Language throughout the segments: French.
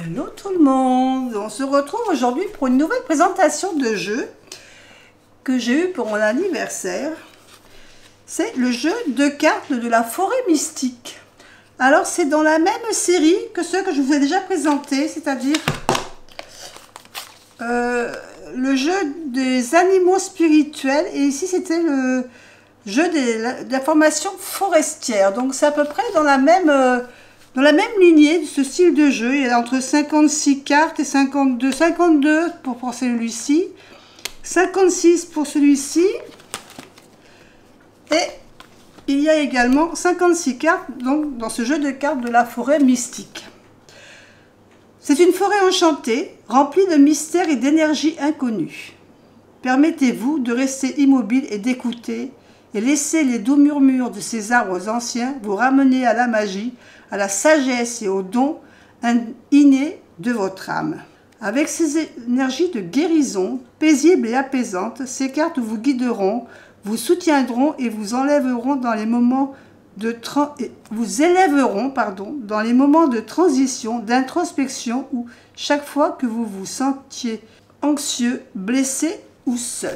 Hello tout le monde, on se retrouve aujourd'hui pour une nouvelle présentation de jeu que j'ai eu pour mon anniversaire. C'est le jeu de cartes de la forêt mystique. Alors c'est dans la même série que ceux que je vous ai déjà présentés, c'est-à-dire le jeu des animaux spirituels, et ici c'était le jeu de la formation forestière. Donc c'est à peu près dans la même lignée de ce style de jeu. Il y a entre 56 cartes et 52 pour celui-ci, 56 pour celui-ci, et il y a également 56 cartes donc, dans ce jeu de cartes de la forêt mystique. C'est une forêt enchantée, remplie de mystères et d'énergie inconnue. Permettez-vous de rester immobile et d'écouter, et laissez les doux murmures de ces arbres anciens vous ramener à la magie, à la sagesse et aux dons innés de votre âme. Avec ces énergies de guérison, paisibles et apaisantes, ces cartes vous guideront, vous soutiendront et vous élèveront dans les moments de transition, d'introspection ou chaque fois que vous vous sentiez anxieux, blessé ou seul.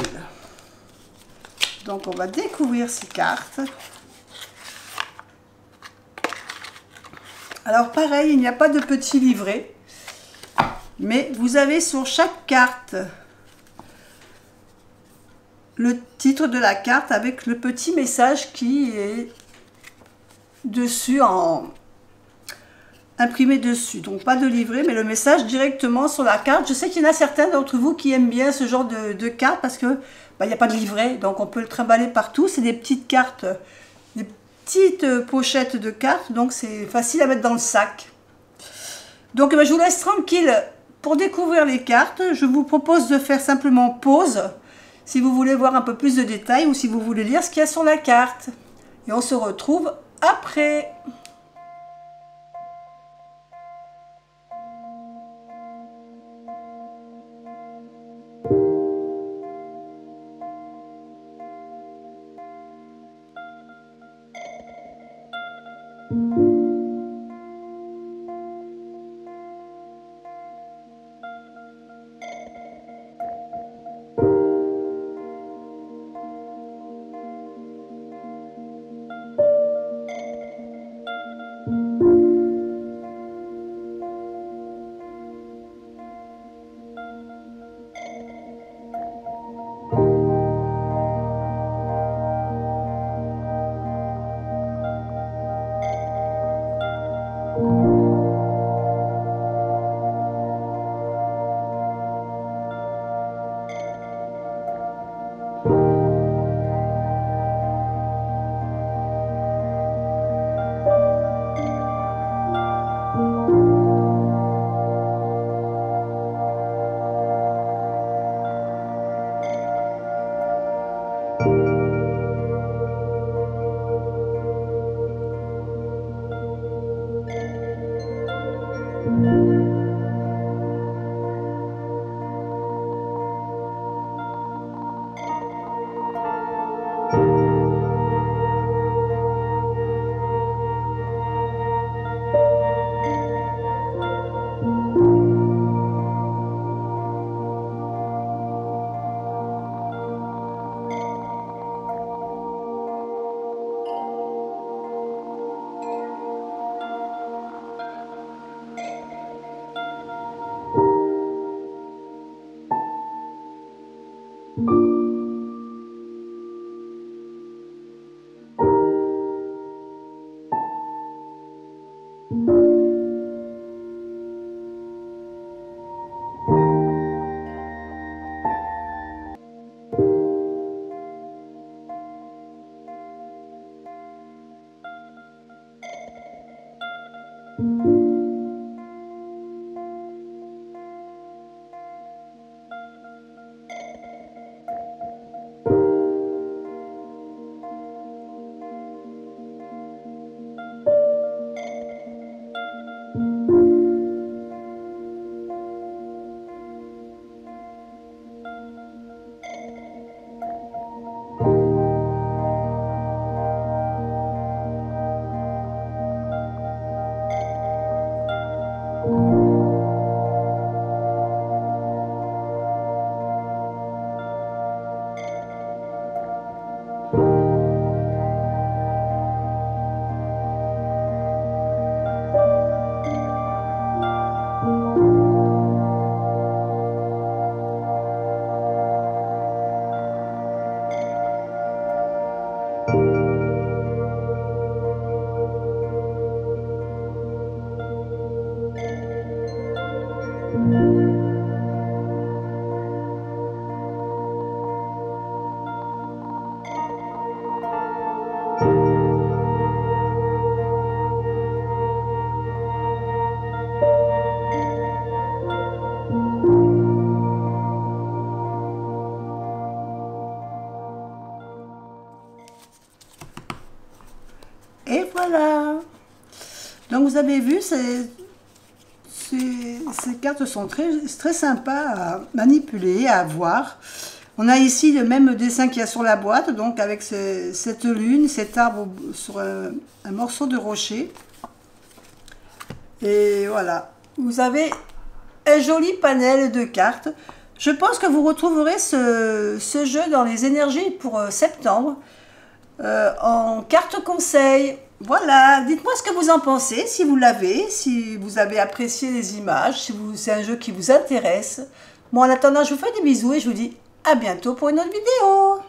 Donc on va découvrir ces cartes. Alors pareil, il n'y a pas de petit livret, mais vous avez sur chaque carte le titre de la carte avec le petit message qui est dessus, imprimé dessus. Donc pas de livret, mais le message directement sur la carte. Je sais qu'il y en a certains d'entre vous qui aiment bien ce genre de carte parce que il n'y a pas de livret, donc on peut le trimballer partout. C'est des petites cartes, des petites pochettes de cartes, donc c'est facile à mettre dans le sac. Donc je vous laisse tranquille pour découvrir les cartes. Je vous propose de faire simplement pause si vous voulez voir un peu plus de détails ou si vous voulez lire ce qu'il y a sur la carte. Et on se retrouve après. Et voilà. Donc vous avez vu, ces cartes sont très sympas à manipuler, à voir. On a ici le même dessin qu'il y a sur la boîte, donc avec cette lune, cet arbre sur un morceau de rocher. Et voilà, vous avez un joli panel de cartes. Je pense que vous retrouverez ce jeu dans les énergies pour septembre, en carte conseil. Voilà, dites-moi ce que vous en pensez, si vous l'avez, si vous avez apprécié les images, si c'est un jeu qui vous intéresse. Bon, en attendant, je vous fais des bisous et je vous dis à bientôt pour une autre vidéo.